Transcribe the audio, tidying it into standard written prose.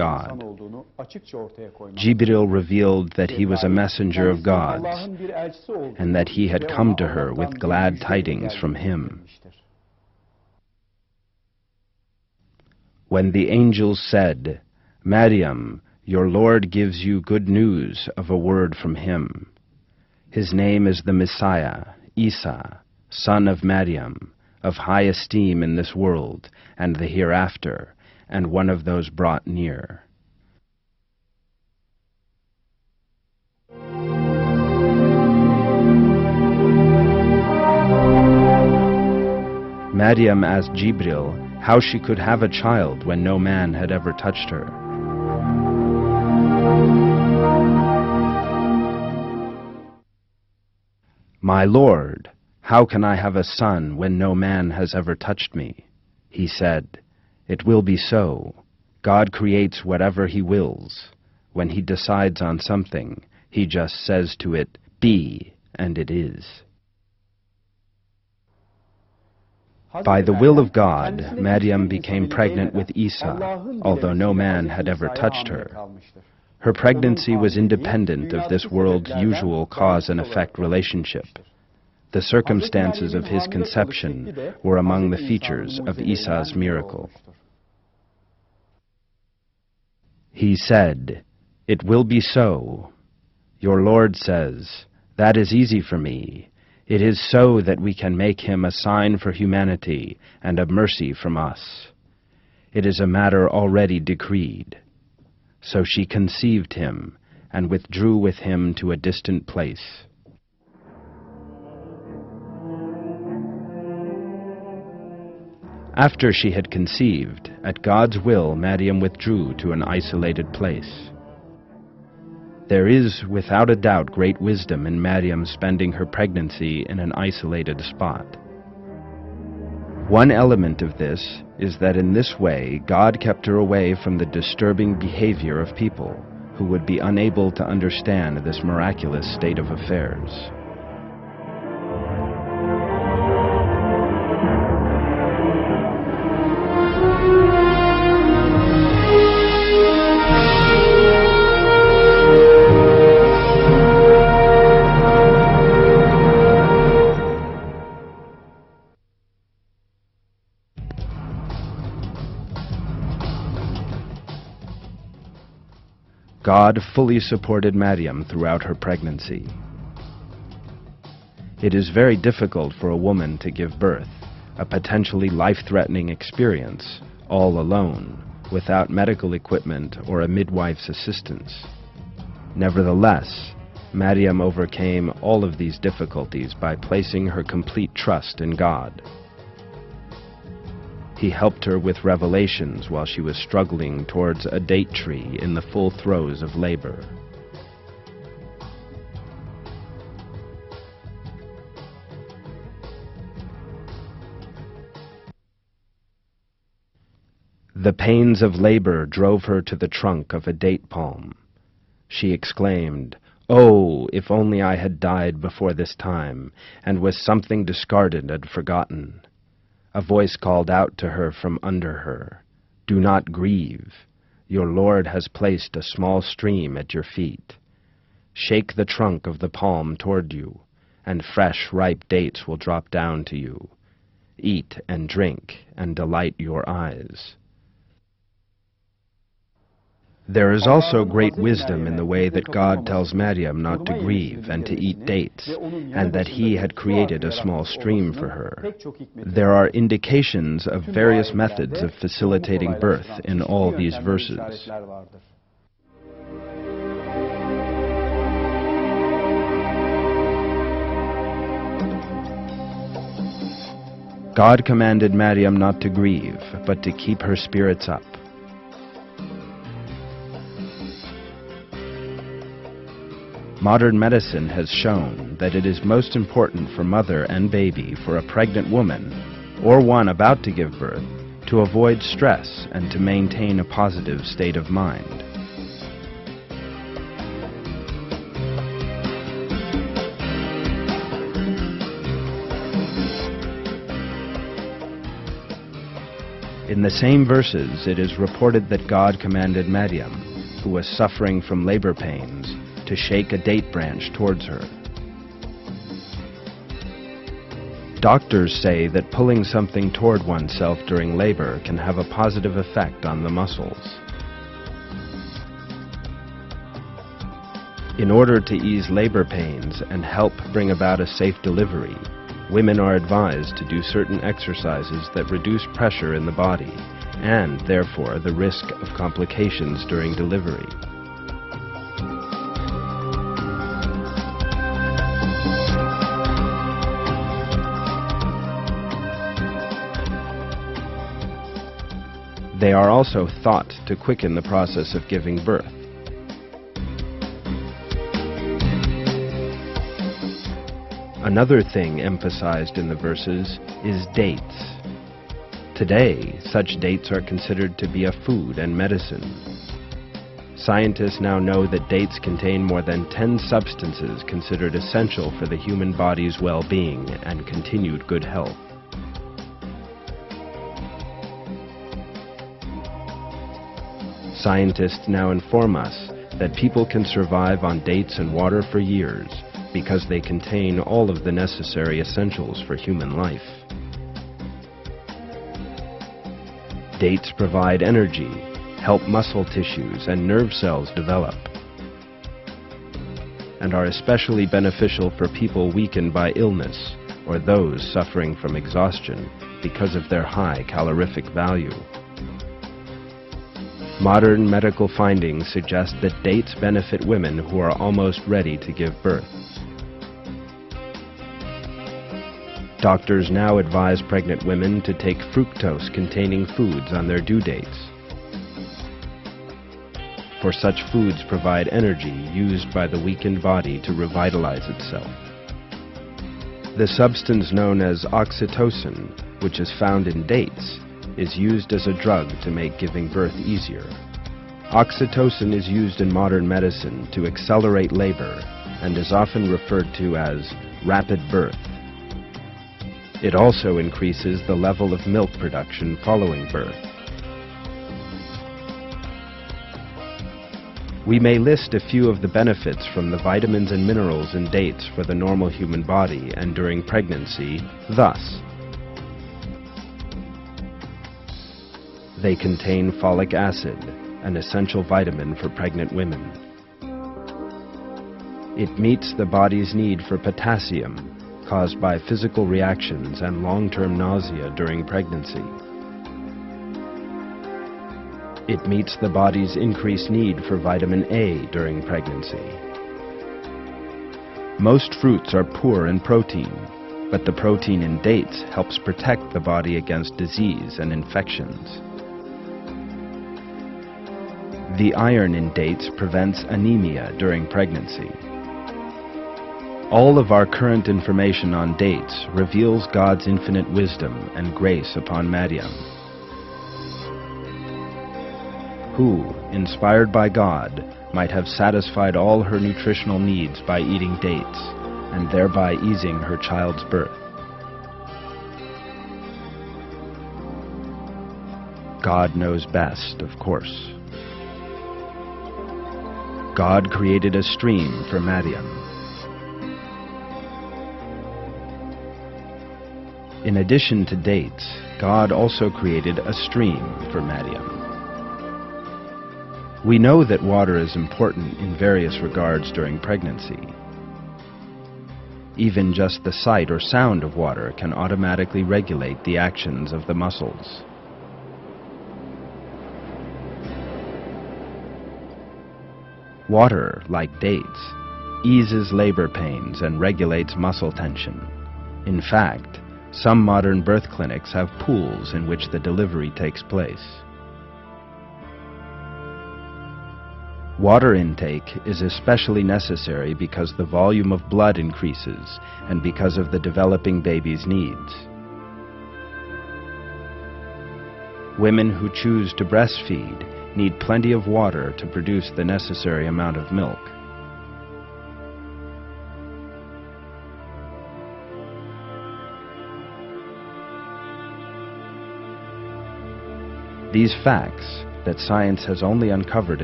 God. Jibril revealed that he was a messenger of God's and that he had come to her with glad tidings from him. When the angels said, "Maryam, your Lord gives you good news of a word from him. His name is the Messiah, Isa, son of Maryam, of high esteem in this world and the hereafter, and one of those brought near." Maryam asked Jibril how she could have a child when no man had ever touched her. "My Lord, how can I have a son when no man has ever touched me?" He said, "It will be so. God creates whatever He wills. When He decides on something, He just says to it, 'Be,' and it is." By the will of God, Maryam became pregnant with Isa, although no man had ever touched her. Her pregnancy was independent of this world's usual cause and effect relationship. The circumstances of his conception were among the features of Isa's miracle. He said, "It will be so. Your Lord says, 'That is easy for me. It is so that we can make him a sign for humanity and a mercy from us. It is a matter already decreed.' So she conceived him and withdrew with him to a distant place. After she had conceived, at God's will, Maryam withdrew to an isolated place. There is, without a doubt, great wisdom in Maryam spending her pregnancy in an isolated spot. One element of this is that in this way God kept her away from the disturbing behavior of people who would be unable to understand this miraculous state of affairs. God fully supported Maryam throughout her pregnancy. It is very difficult for a woman to give birth, a potentially life-threatening experience, all alone, without medical equipment or a midwife's assistance. Nevertheless, Maryam overcame all of these difficulties by placing her complete trust in God. He helped her with revelations while she was struggling towards a date tree in the full throes of labor. The pains of labor drove her to the trunk of a date palm. She exclaimed, "Oh, if only I had died before this time, and was something discarded and forgotten." A voice called out to her from under her, "Do not grieve. Your Lord has placed a small stream at your feet. Shake the trunk of the palm toward you, and fresh, ripe dates will drop down to you. Eat and drink, and delight your eyes." There is also great wisdom in the way that God tells Maryam not to grieve and to eat dates, and that He had created a small stream for her. There are indications of various methods of facilitating birth in all these verses. God commanded Maryam not to grieve, but to keep her spirits up. Modern medicine has shown that it is most important for mother and baby for a pregnant woman, or one about to give birth, to avoid stress and to maintain a positive state of mind. In In the same verses, it is reported that God commanded Maryam, who was suffering from labor pains, to shake a date branch towards her. Doctors say that pulling something toward oneself during labor can have a positive effect on the muscles. In order to ease labor pains and help bring about a safe delivery, women are advised to do certain exercises that reduce pressure in the body and, therefore, the risk of complications during delivery. They are also thought to quicken the process of giving birth. Another thing emphasized in the verses is dates. Today, such dates are considered to be a food and medicine. Scientists now know that dates contain more than 10 substances considered essential for the human body's well-being and continued good health. Scientists now inform us that people can survive on dates and water for years because they contain all of the necessary essentials for human life. Dates provide energy, help muscle tissues and nerve cells develop, and are especially beneficial for people weakened by illness or those suffering from exhaustion because of their high calorific value. Modern medical findings suggest that dates benefit women who are almost ready to give birth. Doctors now advise pregnant women to take fructose-containing foods on their due dates, for such foods provide energy used by the weakened body to revitalize itself. The substance known as oxytocin, which is found in dates, is used as a drug to make giving birth easier. Oxytocin is used in modern medicine to accelerate labor and is often referred to as rapid birth. It also increases the level of milk production following birth. We may list a few of the benefits from the vitamins and minerals in dates for the normal human body and during pregnancy, thus: they contain folic acid, an essential vitamin for pregnant women. It meets the body's need for potassium, caused by physical reactions and long-term nausea during pregnancy. It meets the body's increased need for vitamin A during pregnancy. Most fruits are poor in protein, but the protein in dates helps protect the body against disease and infections. The iron in dates prevents anemia during pregnancy. All of our current information on dates reveals God's infinite wisdom and grace upon Maryam, who, inspired by God, might have satisfied all her nutritional needs by eating dates, and thereby easing her child's birth. God knows best, of course. God created a stream for Maryam. In addition to dates, God also created a stream for Maryam. We know that water is important in various regards during pregnancy. Even just the sight or sound of water can automatically regulate the actions of the muscles. Water, like dates, eases labor pains and regulates muscle tension. In fact, some modern birth clinics have pools in which the delivery takes place. Water intake is especially necessary because the volume of blood increases and because of the developing baby's needs. Women who choose to breastfeed need plenty of water to produce the necessary amount of milk. These facts that science has only uncovered